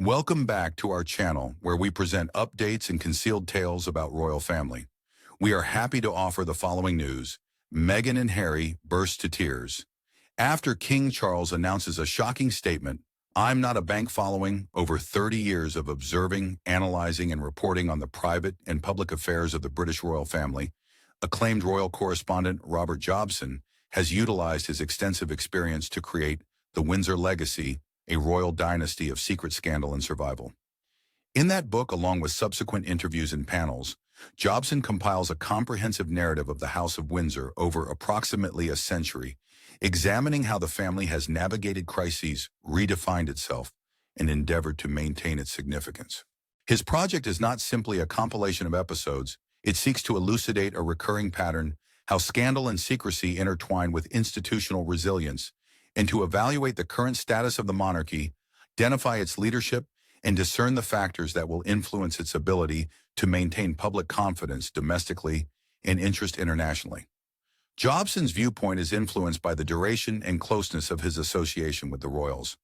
Welcome back to our channel where we present updates and concealed tales about royal family. We are happy to offer the following news. Meghan and Harry burst to tears. After King Charles announces a shocking statement, "I'm not a bank," following over 30 years of observing, analyzing, and reporting on the private and public affairs of the British royal family, acclaimed royal correspondent Robert Jobson has utilized his extensive experience to create The Windsor Legacy, a royal dynasty of secret scandal and survival. In that book, along with subsequent interviews and panels, Jobson compiles a comprehensive narrative of the House of Windsor over approximately a century, examining how the family has navigated crises, redefined itself, and endeavored to maintain its significance. His project is not simply a compilation of episodes. It seeks to elucidate a recurring pattern, how scandal and secrecy intertwine with institutional resilience, and to evaluate the current status of the monarchy, identify its leadership, and discern the factors that will influence its ability to maintain public confidence domestically and interest internationally. Jobson's viewpoint is influenced by the duration and closeness of his association with the royals.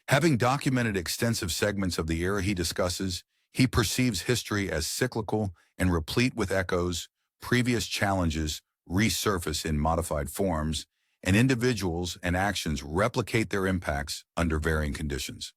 Having documented extensive segments of the era he discusses, he perceives history as cyclical and replete with echoes. Previous challenges resurface in modified forms, and individuals and actions replicate their impacts under varying conditions.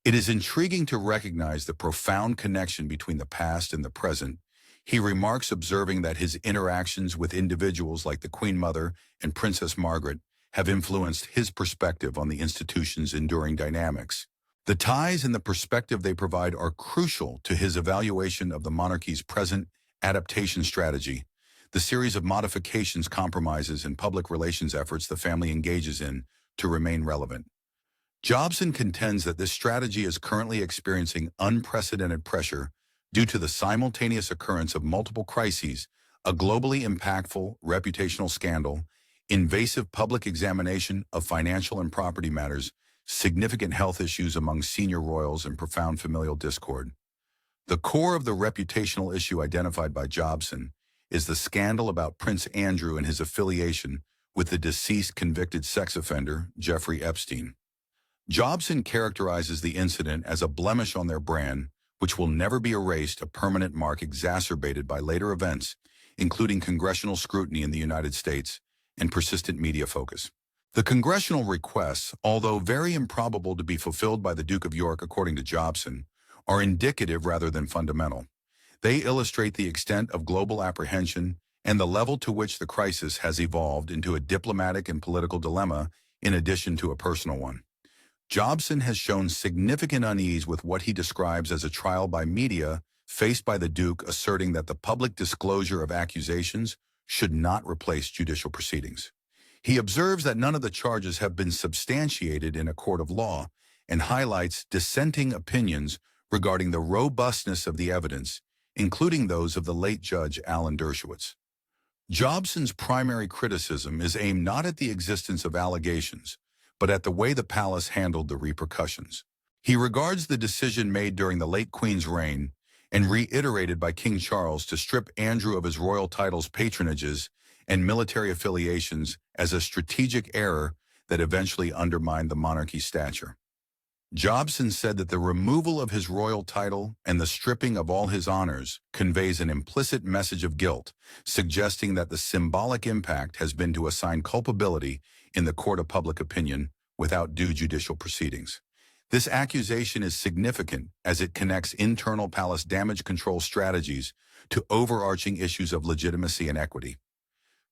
It is intriguing to recognize the profound connection between the past and the present. He remarks, observing that his interactions with individuals like the Queen Mother and Princess Margaret have influenced his perspective on the institution's enduring dynamics. The ties and the perspective they provide are crucial to his evaluation of the monarchy's present adaptation strategy, the series of modifications, compromises, and public relations efforts the family engages in to remain relevant. Jobson contends that this strategy is currently experiencing unprecedented pressure due to the simultaneous occurrence of multiple crises, a globally impactful reputational scandal, invasive public examination of financial and property matters, significant health issues among senior royals, and profound familial discord. The core of the reputational issue identified by Jobson is the scandal about Prince Andrew and his affiliation with the deceased convicted sex offender, Jeffrey Epstein. Jobson characterizes the incident as a blemish on their brand, which will never be erased, a permanent mark exacerbated by later events, including congressional scrutiny in the United States and persistent media focus. The congressional requests, although very improbable to be fulfilled by the Duke of York, according to Jobson, are indicative rather than fundamental. They illustrate the extent of global apprehension and the level to which the crisis has evolved into a diplomatic and political dilemma in addition to a personal one. Jobson has shown significant unease with what he describes as a trial by media faced by the Duke, asserting that the public disclosure of accusations should not replace judicial proceedings. He observes that none of the charges have been substantiated in a court of law and highlights dissenting opinions regarding the robustness of the evidence, including those of the late Judge Alan Dershowitz. Jobson's primary criticism is aimed not at the existence of allegations, but at the way the palace handled the repercussions. He regards the decision made during the late Queen's reign and reiterated by King Charles to strip Andrew of his royal titles, patronages, and military affiliations as a strategic error that eventually undermined the monarchy's stature. Jobson said that the removal of his royal title and the stripping of all his honors conveys an implicit message of guilt, suggesting that the symbolic impact has been to assign culpability in the court of public opinion without due judicial proceedings. This accusation is significant as it connects internal palace damage control strategies to overarching issues of legitimacy and equity.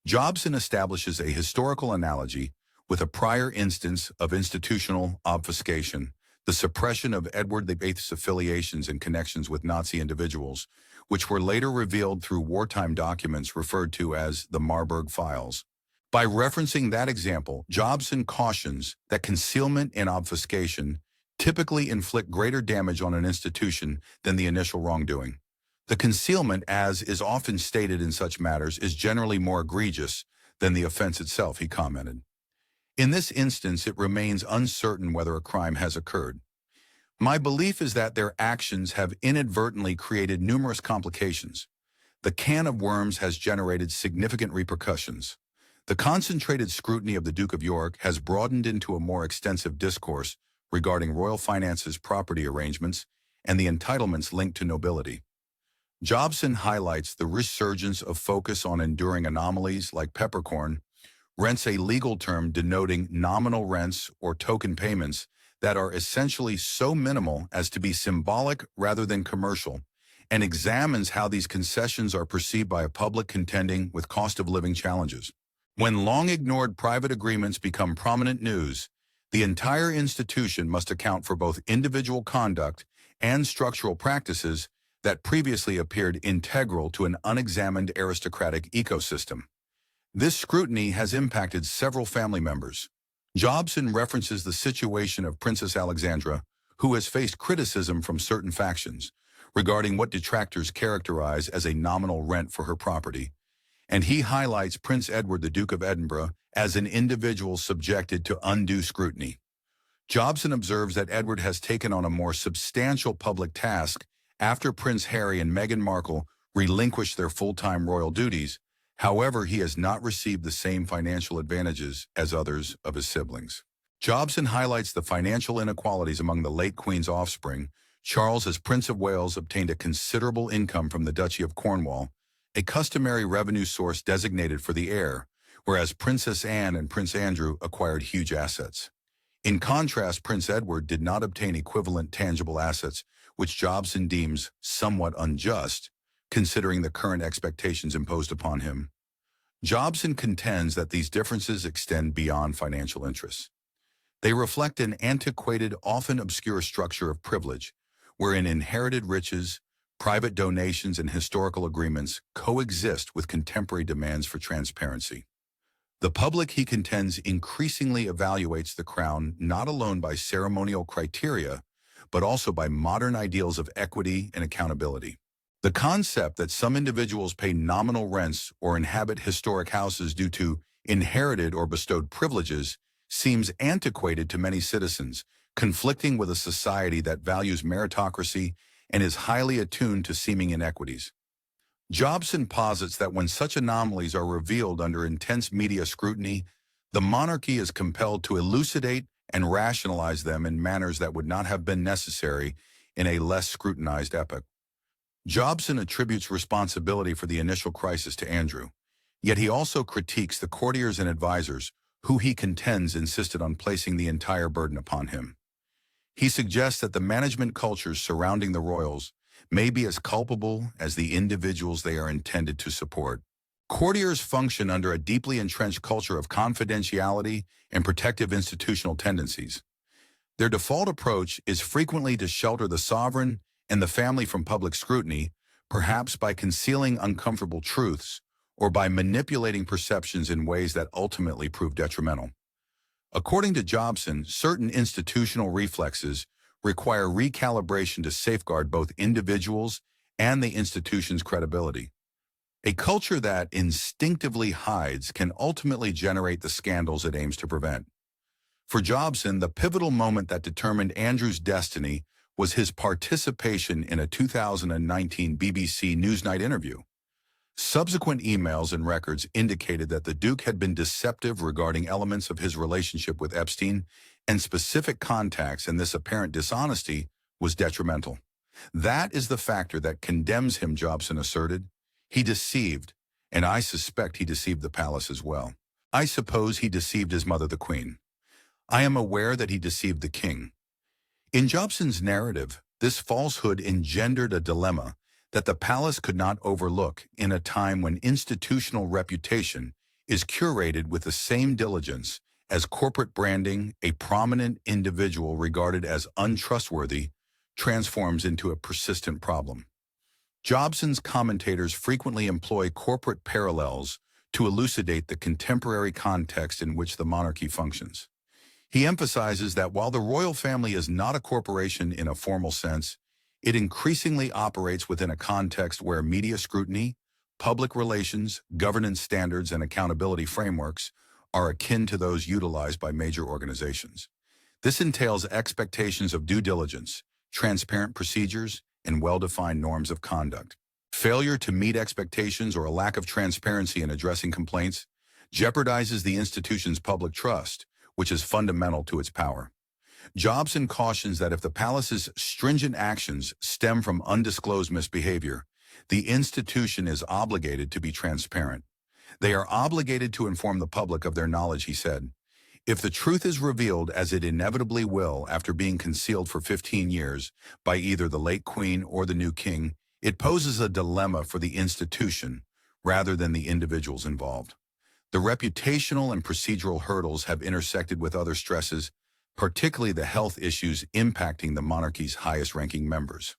Jobson establishes a historical analogy with a prior instance of institutional obfuscation, the suppression of Edward VIII's affiliations and connections with Nazi individuals, which were later revealed through wartime documents referred to as the Marburg Files. By referencing that example, Jobson cautions that concealment and obfuscation typically inflict greater damage on an institution than the initial wrongdoing. The concealment, as is often stated in such matters, is generally more egregious than the offense itself, he commented. In this instance, it remains uncertain whether a crime has occurred. My belief is that their actions have inadvertently created numerous complications. The can of worms has generated significant repercussions. The concentrated scrutiny of the Duke of York has broadened into a more extensive discourse regarding royal finances, property arrangements, and the entitlements linked to nobility. Jobson highlights the resurgence of focus on enduring anomalies like peppercorn, rents, a legal term denoting nominal rents or token payments that are essentially so minimal as to be symbolic rather than commercial, and examines how these concessions are perceived by a public contending with cost of living challenges. When long-ignored private agreements become prominent news, the entire institution must account for both individual conduct and structural practices that previously appeared integral to an unexamined aristocratic ecosystem. This scrutiny has impacted several family members. Jobson references the situation of Princess Alexandra, who has faced criticism from certain factions regarding what detractors characterize as a nominal rent for her property, and he highlights Prince Edward, the Duke of Edinburgh, as an individual subjected to undue scrutiny. Jobson observes that Edward has taken on a more substantial public task after Prince Harry and Meghan Markle relinquished their full-time royal duties. However, he has not received the same financial advantages as others of his siblings. Jobson highlights the financial inequalities among the late Queen's offspring. Charles, as Prince of Wales, obtained a considerable income from the Duchy of Cornwall, a customary revenue source designated for the heir, whereas Princess Anne and Prince Andrew acquired huge assets. In contrast, Prince Edward did not obtain equivalent tangible assets, which Jobson deems somewhat unjust, considering the current expectations imposed upon him. Jobson contends that these differences extend beyond financial interests. They reflect an antiquated, often obscure structure of privilege, wherein inherited riches, private donations, and historical agreements coexist with contemporary demands for transparency. The public, he contends, increasingly evaluates the crown not alone by ceremonial criteria, but also by modern ideals of equity and accountability. The concept that some individuals pay nominal rents or inhabit historic houses due to inherited or bestowed privileges seems antiquated to many citizens, conflicting with a society that values meritocracy and is highly attuned to seeming inequities. Jobson posits that when such anomalies are revealed under intense media scrutiny, the monarchy is compelled to elucidate and rationalize them in manners that would not have been necessary in a less scrutinized epoch. Jobson attributes responsibility for the initial crisis to Andrew, yet he also critiques the courtiers and advisors who he contends insisted on placing the entire burden upon him. He suggests that the management cultures surrounding the royals may be as culpable as the individuals they are intended to support. Courtiers function under a deeply entrenched culture of confidentiality and protective institutional tendencies. Their default approach is frequently to shelter the sovereign and the family from public scrutiny, perhaps by concealing uncomfortable truths or by manipulating perceptions in ways that ultimately prove detrimental. According to Jobson, certain institutional reflexes require recalibration to safeguard both individuals and the institution's credibility. A culture that instinctively hides can ultimately generate the scandals it aims to prevent. For Jobson, the pivotal moment that determined Andrew's destiny was his participation in a 2019 BBC Newsnight interview. Subsequent emails and records indicated that the Duke had been deceptive regarding elements of his relationship with Epstein, and specific contacts, and this apparent dishonesty was detrimental. That is the factor that condemns him, Jobson asserted. He deceived, and I suspect he deceived the palace as well. I suppose he deceived his mother, the Queen. I am aware that he deceived the King. In Jobson's narrative, this falsehood engendered a dilemma that the palace could not overlook in a time when institutional reputation is curated with the same diligence as corporate branding. A prominent individual regarded as untrustworthy transforms into a persistent problem. Jobson's commentators frequently employ corporate parallels to elucidate the contemporary context in which the monarchy functions. He emphasizes that while the royal family is not a corporation in a formal sense, it increasingly operates within a context where media scrutiny, public relations, governance standards, and accountability frameworks are akin to those utilized by major organizations. This entails expectations of due diligence, transparent procedures, and well-defined norms of conduct. Failure to meet expectations or a lack of transparency in addressing complaints jeopardizes the institution's public trust, which is fundamental to its power. Jobson cautions that if the palace's stringent actions stem from undisclosed misbehavior, the institution is obligated to be transparent. They are obligated to inform the public of their knowledge, he said. If the truth is revealed, as it inevitably will after being concealed for 15 years by either the late queen or the new king, it poses a dilemma for the institution rather than the individuals involved. The reputational and procedural hurdles have intersected with other stresses, particularly the health issues impacting the monarchy's highest-ranking members.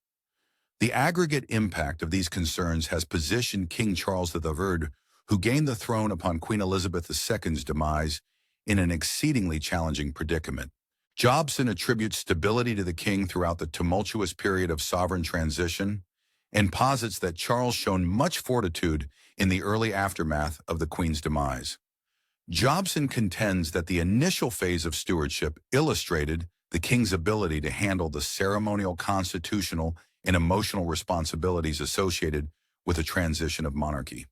The aggregate impact of these concerns has positioned King Charles III, who gained the throne upon Queen Elizabeth II's demise, in an exceedingly challenging predicament. Jobson attributes stability to the king throughout the tumultuous period of sovereign transition and posits that Charles shown much fortitude in the early aftermath of the queen's demise. Jobson contends that the initial phase of stewardship illustrated the king's ability to handle the ceremonial, constitutional, and emotional responsibilities associated with a transition of monarchy.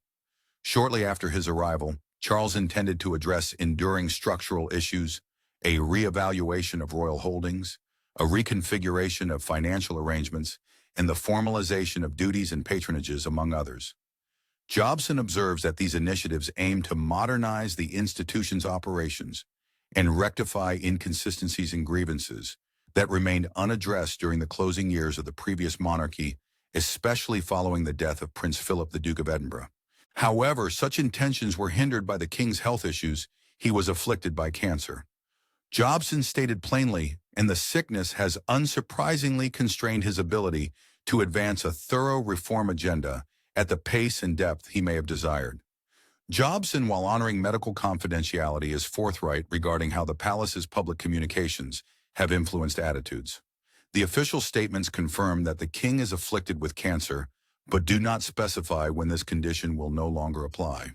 Shortly after his arrival, Charles intended to address enduring structural issues, a reevaluation of royal holdings, a reconfiguration of financial arrangements, and the formalization of duties and patronages, among others. Jobson observes that these initiatives aim to modernize the institution's operations and rectify inconsistencies and grievances that remained unaddressed during the closing years of the previous monarchy, especially following the death of Prince Philip, the Duke of Edinburgh. However, such intentions were hindered by the king's health issues. He was afflicted by cancer. Jobson stated plainly, and the sickness has unsurprisingly constrained his ability to advance a thorough reform agenda at the pace and depth he may have desired. Jobson, while honoring medical confidentiality, is forthright regarding how the palace's public communications have influenced attitudes. The official statements confirm that the king is afflicted with cancer, but do not specify when this condition will no longer apply.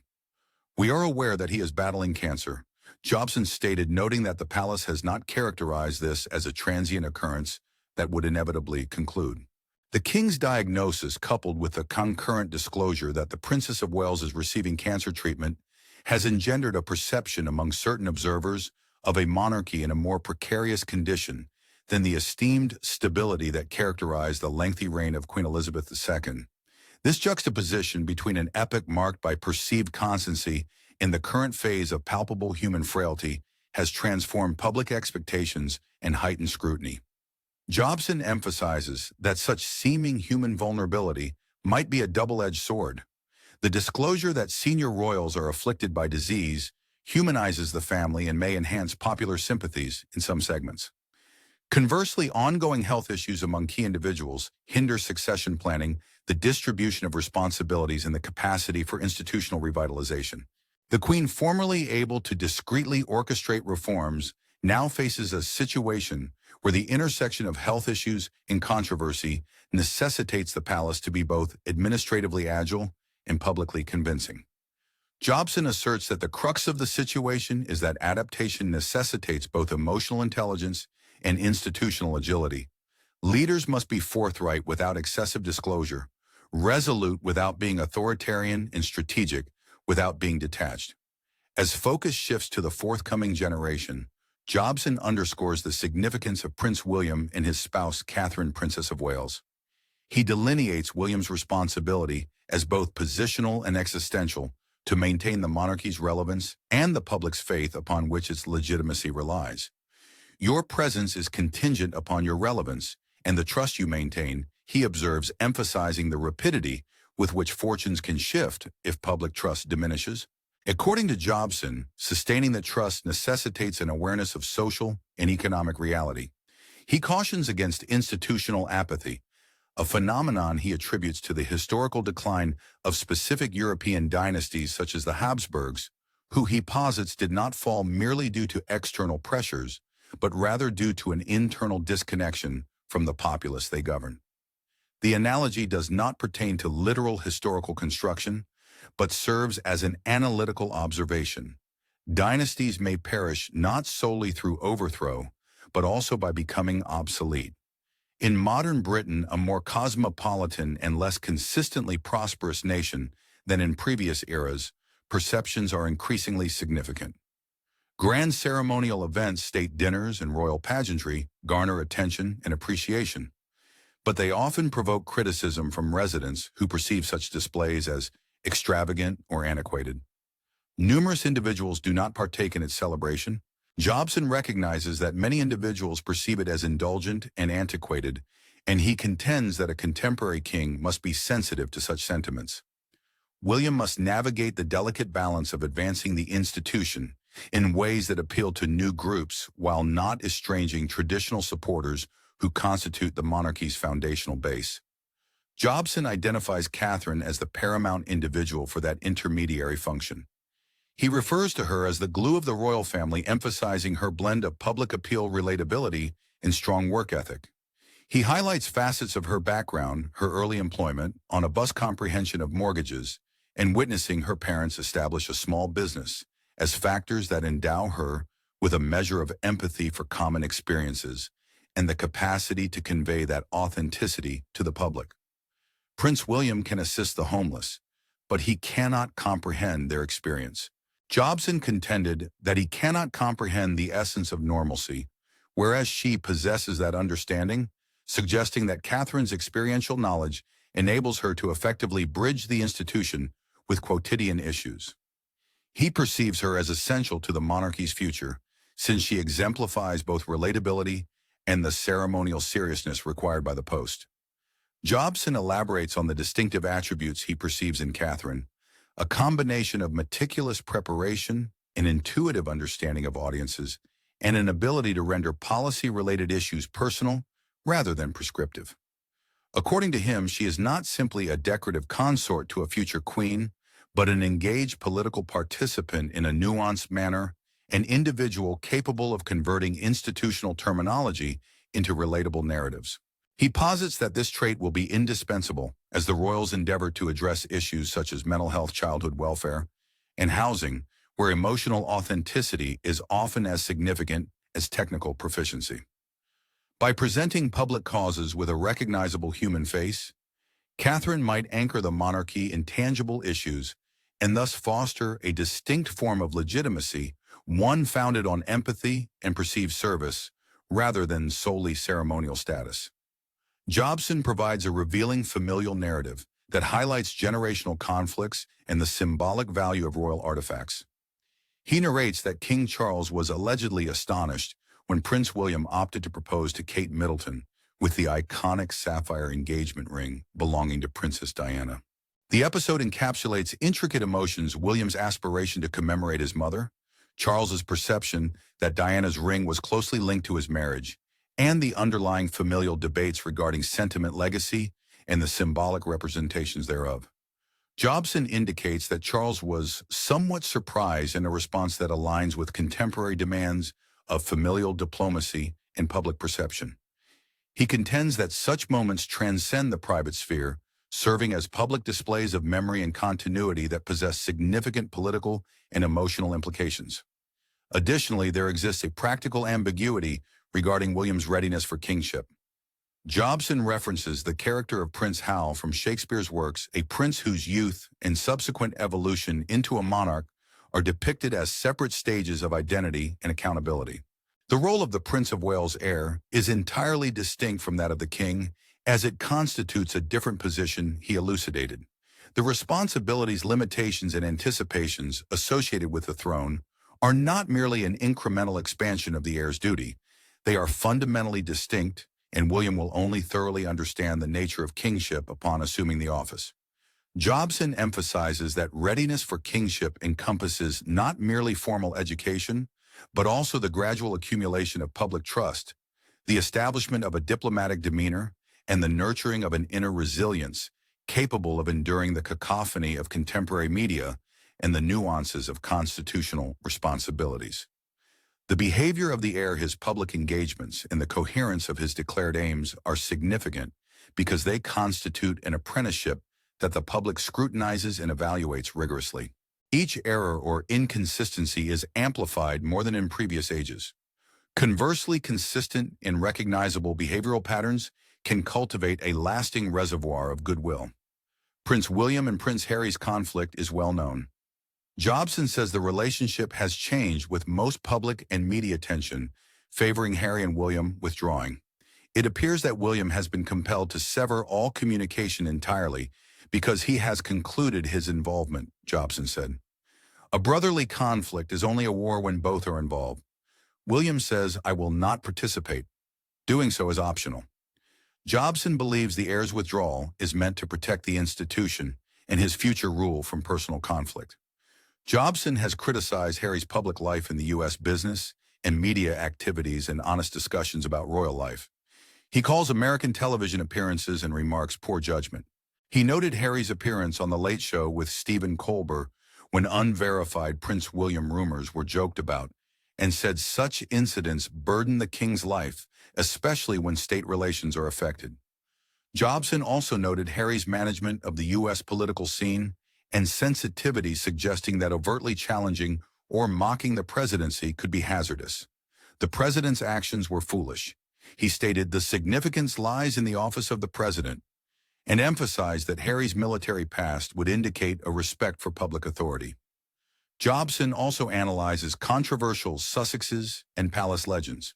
We are aware that he is battling cancer, Jobson stated, noting that the palace has not characterized this as a transient occurrence that would inevitably conclude. The king's diagnosis, coupled with the concurrent disclosure that the Princess of Wales is receiving cancer treatment, has engendered a perception among certain observers of a monarchy in a more precarious condition than the esteemed stability that characterized the lengthy reign of Queen Elizabeth II. This juxtaposition between an epoch marked by perceived constancy and the current phase of palpable human frailty has transformed public expectations and heightened scrutiny. Jobson emphasizes that such seeming human vulnerability might be a double-edged sword. The disclosure that senior royals are afflicted by disease humanizes the family and may enhance popular sympathies in some segments. Conversely, ongoing health issues among key individuals hinder succession planning, the distribution of responsibilities, and the capacity for institutional revitalization. The Queen, formerly able to discreetly orchestrate reforms, now faces a situation where the intersection of health issues and controversy necessitates the palace to be both administratively agile and publicly convincing. Jobson asserts that the crux of the situation is that adaptation necessitates both emotional intelligence and institutional agility. Leaders must be forthright without excessive disclosure, resolute without being authoritarian, and strategic without being detached. As focus shifts to the forthcoming generation, Jobson underscores the significance of Prince William and his spouse, Catherine, Princess of Wales. He delineates William's responsibility as both positional and existential to maintain the monarchy's relevance and the public's faith upon which its legitimacy relies. Your presence is contingent upon your relevance and the trust you maintain, he observes, emphasizing the rapidity with which fortunes can shift if public trust diminishes. According to Jobson, sustaining the trust necessitates an awareness of social and economic reality. He cautions against institutional apathy, a phenomenon he attributes to the historical decline of specific European dynasties such as the Habsburgs, who he posits did not fall merely due to external pressures, but rather due to an internal disconnection from the populace they govern. The analogy does not pertain to literal historical construction, but serves as an analytical observation. Dynasties may perish not solely through overthrow, but also by becoming obsolete. In modern Britain, a more cosmopolitan and less consistently prosperous nation than in previous eras, perceptions are increasingly significant. Grand ceremonial events, state dinners, and royal pageantry garner attention and appreciation, but they often provoke criticism from residents who perceive such displays as extravagant or antiquated. Numerous individuals do not partake in its celebration. Jobson recognizes that many individuals perceive it as indulgent and antiquated, and he contends that a contemporary king must be sensitive to such sentiments. William must navigate the delicate balance of advancing the institution in ways that appeal to new groups while not estranging traditional supporters who constitute the monarchy's foundational base. Jobson identifies Catherine as the paramount individual for that intermediary function. He refers to her as the glue of the royal family, emphasizing her blend of public appeal, relatability, and strong work ethic. He highlights facets of her background, her early employment on a bus comprehension of mortgages, and witnessing her parents establish a small business as factors that endow her with a measure of empathy for common experiences and the capacity to convey that authenticity to the public. Prince William can assist the homeless, but he cannot comprehend their experience. Jobson contended that he cannot comprehend the essence of normalcy, whereas she possesses that understanding, suggesting that Catherine's experiential knowledge enables her to effectively bridge the institution with quotidian issues. He perceives her as essential to the monarchy's future, since she exemplifies both relatability and the ceremonial seriousness required by the post. Jobson elaborates on the distinctive attributes he perceives in Catherine, a combination of meticulous preparation, an intuitive understanding of audiences, and an ability to render policy-related issues personal rather than prescriptive. According to him, she is not simply a decorative consort to a future queen, but an engaged political participant in a nuanced manner, an individual capable of converting institutional terminology into relatable narratives. He posits that this trait will be indispensable as the royals endeavor to address issues such as mental health, childhood welfare, and housing, where emotional authenticity is often as significant as technical proficiency. By presenting public causes with a recognizable human face, Catherine might anchor the monarchy in tangible issues and thus foster a distinct form of legitimacy, one founded on empathy and perceived service, rather than solely ceremonial status. Jobson provides a revealing familial narrative that highlights generational conflicts and the symbolic value of royal artifacts. He narrates that King Charles was allegedly astonished when Prince William opted to propose to Kate Middleton with the iconic sapphire engagement ring belonging to Princess Diana. The episode encapsulates intricate emotions: William's aspiration to commemorate his mother, Charles's perception that Diana's ring was closely linked to his marriage, and the underlying familial debates regarding sentiment, legacy, and the symbolic representations thereof. Jobson indicates that Charles was somewhat surprised in a response that aligns with contemporary demands of familial diplomacy and public perception. He contends that such moments transcend the private sphere, serving as public displays of memory and continuity that possess significant political and emotional implications. Additionally, there exists a practical ambiguity regarding William's readiness for kingship. Jobson references the character of Prince Hal from Shakespeare's works, a prince whose youth and subsequent evolution into a monarch are depicted as separate stages of identity and accountability. The role of the Prince of Wales' heir is entirely distinct from that of the king, as it constitutes a different position, he elucidated. The responsibilities, limitations, and anticipations associated with the throne are not merely an incremental expansion of the heir's duty. They are fundamentally distinct, and William will only thoroughly understand the nature of kingship upon assuming the office. Jobson emphasizes that readiness for kingship encompasses not merely formal education, but also the gradual accumulation of public trust, the establishment of a diplomatic demeanor, and the nurturing of an inner resilience capable of enduring the cacophony of contemporary media and the nuances of constitutional responsibilities. The behavior of the heir, his public engagements, and the coherence of his declared aims are significant because they constitute an apprenticeship that the public scrutinizes and evaluates rigorously. Each error or inconsistency is amplified more than in previous ages. Conversely, consistent and recognizable behavioral patterns can cultivate a lasting reservoir of goodwill. Prince William and Prince Harry's conflict is well known. Jobson says the relationship has changed with most public and media attention favoring Harry and William withdrawing. It appears that William has been compelled to sever all communication entirely because he has concluded his involvement, Jobson said. A brotherly conflict is only a war when both are involved. William says, "I will not participate. Doing so is optional." Jobson believes the heir's withdrawal is meant to protect the institution and his future rule from personal conflict. Jobson has criticized Harry's public life in the U.S. business and media activities and honest discussions about royal life. He calls American television appearances and remarks poor judgment. He noted Harry's appearance on The Late Show with Stephen Colbert when unverified Prince William rumors were joked about, and said such incidents burden the king's life, especially when state relations are affected. Jobson also noted Harry's management of the U.S. political scene and sensitivity suggesting that overtly challenging or mocking the presidency could be hazardous. The president's actions were foolish. He stated the significance lies in the office of the president and emphasized that Harry's military past would indicate a respect for public authority. Jobson also analyzes controversial Sussexes and palace legends.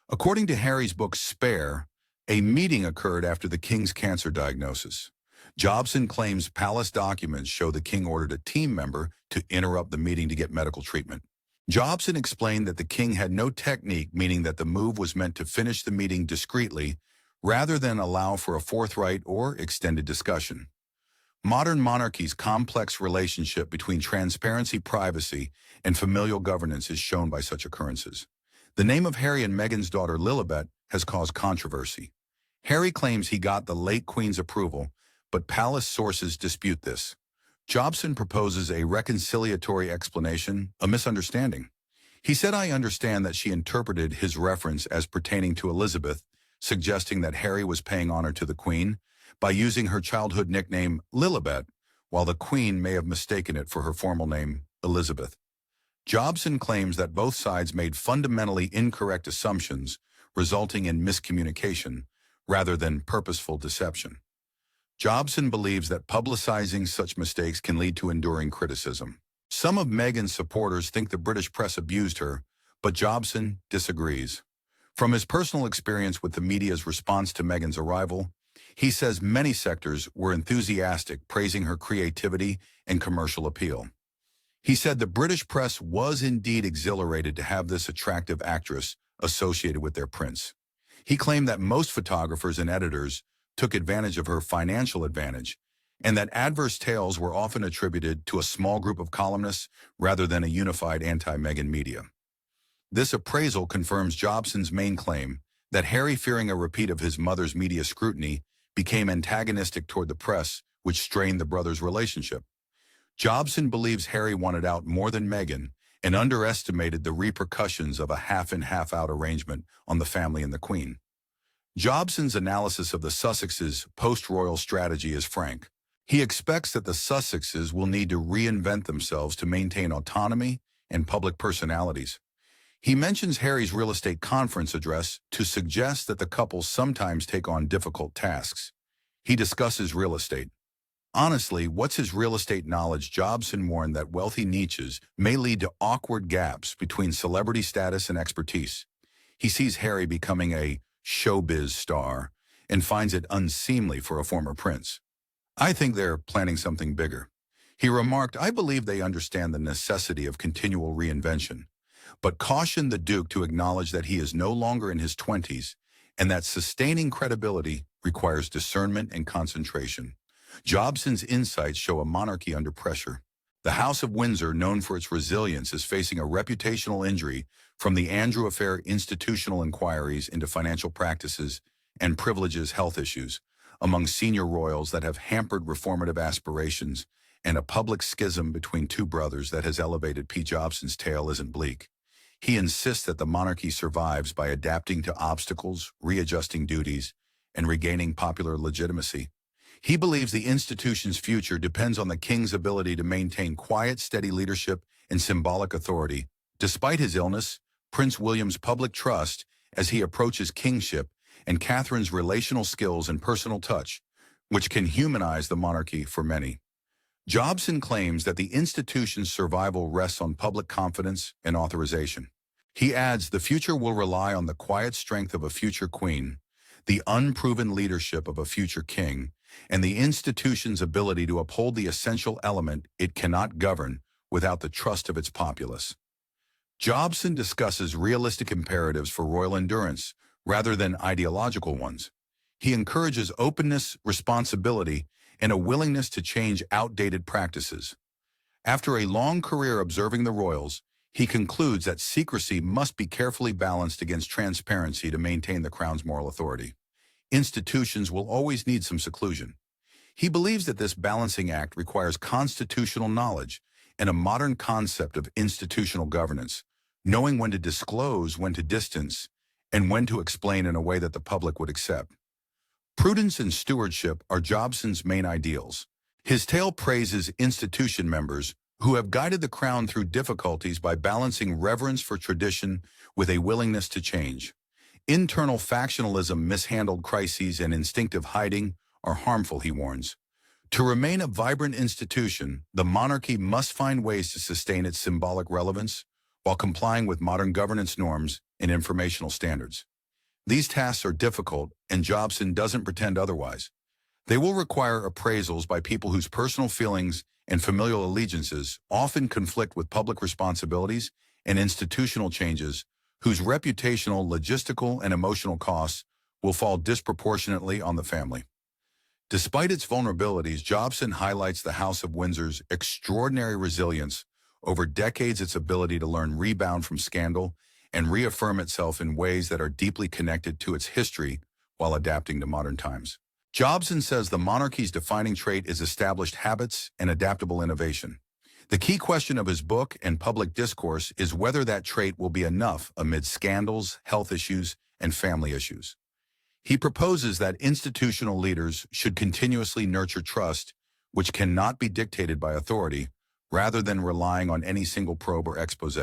According to Harry's book Spare, a meeting occurred after the king's cancer diagnosis. Jobson claims palace documents show the king ordered a team member to interrupt the meeting to get medical treatment. Jobson explained that the king had no technique, meaning that the move was meant to finish the meeting discreetly rather than allow for a forthright or extended discussion. Modern monarchies' complex relationship between transparency, privacy, and familial governance is shown by such occurrences. The name of Harry and Meghan's daughter Lilibet has caused controversy. Harry claims he got the late Queen's approval, but palace sources dispute this. Jobson proposes a reconciliatory explanation, a misunderstanding. He said, "I understand that she interpreted his reference as pertaining to Elizabeth, suggesting that Harry was paying honor to the Queen by using her childhood nickname Lilibet, while the Queen may have mistaken it for her formal name, Elizabeth." Jobson claims that both sides made fundamentally incorrect assumptions, resulting in miscommunication, rather than purposeful deception. Jobson believes that publicizing such mistakes can lead to enduring criticism. Some of Meghan's supporters think the British press abused her, but Jobson disagrees. From his personal experience with the media's response to Meghan's arrival, he says many sectors were enthusiastic, praising her creativity and commercial appeal. He said the British press was indeed exhilarated to have this attractive actress associated with their prince. He claimed that most photographers and editors took advantage of her financial advantage, and that adverse tales were often attributed to a small group of columnists rather than a unified anti-Meghan media. This appraisal confirms Jobson's main claim that Harry, fearing a repeat of his mother's media scrutiny, became antagonistic toward the press, which strained the brothers' relationship. Jobson believes Harry wanted out more than Meghan and underestimated the repercussions of a half-in, half-out arrangement on the family and the Queen. Jobson's analysis of the Sussexes' post-royal strategy is frank. He expects that the Sussexes will need to reinvent themselves to maintain autonomy and public personalities. He mentions Harry's real estate conference address to suggest that the couple sometimes take on difficult tasks. He discusses real estate. Honestly, what's his real estate knowledge? Jobson warned that wealthy niches may lead to awkward gaps between celebrity status and expertise. He sees Harry becoming a showbiz star and finds it unseemly for a former prince. "I think they're planning something bigger." He remarked, "I believe they understand the necessity of continual reinvention, but cautioned the Duke to acknowledge that he is no longer in his 20s and that sustaining credibility requires discernment and concentration." Jobson's insights show a monarchy under pressure. The House of Windsor, known for its resilience, is facing a reputational injury from the Andrew Affair institutional inquiries into financial practices and privileges health issues among senior royals that have hampered reformative aspirations, and a public schism between two brothers that has elevated P. Jobson's tale isn't bleak. He insists that the monarchy survives by adapting to obstacles, readjusting duties, and regaining popular legitimacy. He believes the institution's future depends on the king's ability to maintain quiet, steady leadership and symbolic authority. Despite his illness, Prince William's public trust as he approaches kingship, and Catherine's relational skills and personal touch, which can humanize the monarchy for many. Jobson claims that the institution's survival rests on public confidence and authorization. He adds the future will rely on the quiet strength of a future queen, the unproven leadership of a future king, and the institution's ability to uphold the essential element it cannot govern without the trust of its populace. Jobson discusses realistic imperatives for royal endurance rather than ideological ones. He encourages openness, responsibility, and a willingness to change outdated practices. After a long career observing the royals, he concludes that secrecy must be carefully balanced against transparency to maintain the crown's moral authority. Institutions will always need some seclusion. He believes that this balancing act requires constitutional knowledge and a modern concept of institutional governance, knowing when to disclose, when to distance, and when to explain in a way that the public would accept. Prudence and stewardship are Jobson's main ideals. His tale praises institution members who have guided the crown through difficulties by balancing reverence for tradition with a willingness to change. Internal factionalism, mishandled crises, and instinctive hiding are harmful, he warns. To remain a vibrant institution, the monarchy must find ways to sustain its symbolic relevance while complying with modern governance norms and informational standards. These tasks are difficult, and Jobson doesn't pretend otherwise. They will require appraisals by people whose personal feelings and familial allegiances often conflict with public responsibilities and institutional changes whose reputational, logistical, and emotional costs will fall disproportionately on the family. Despite its vulnerabilities, Jobson highlights the House of Windsor's extraordinary resilience over decades, its ability to rebound from scandal and reaffirm itself in ways that are deeply connected to its history while adapting to modern times. Jobson says the monarchy's defining trait is established habits and adaptable innovation. The key question of his book and public discourse is whether that trait will be enough amid scandals, health issues, and family issues. He proposes that institutional leaders should continuously nurture trust, which cannot be dictated by authority, rather than relying on any single probe or expose.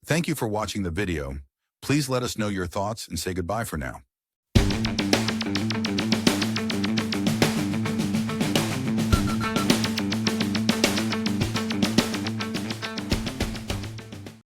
Thank you for watching the video. Please let us know your thoughts and say goodbye for now.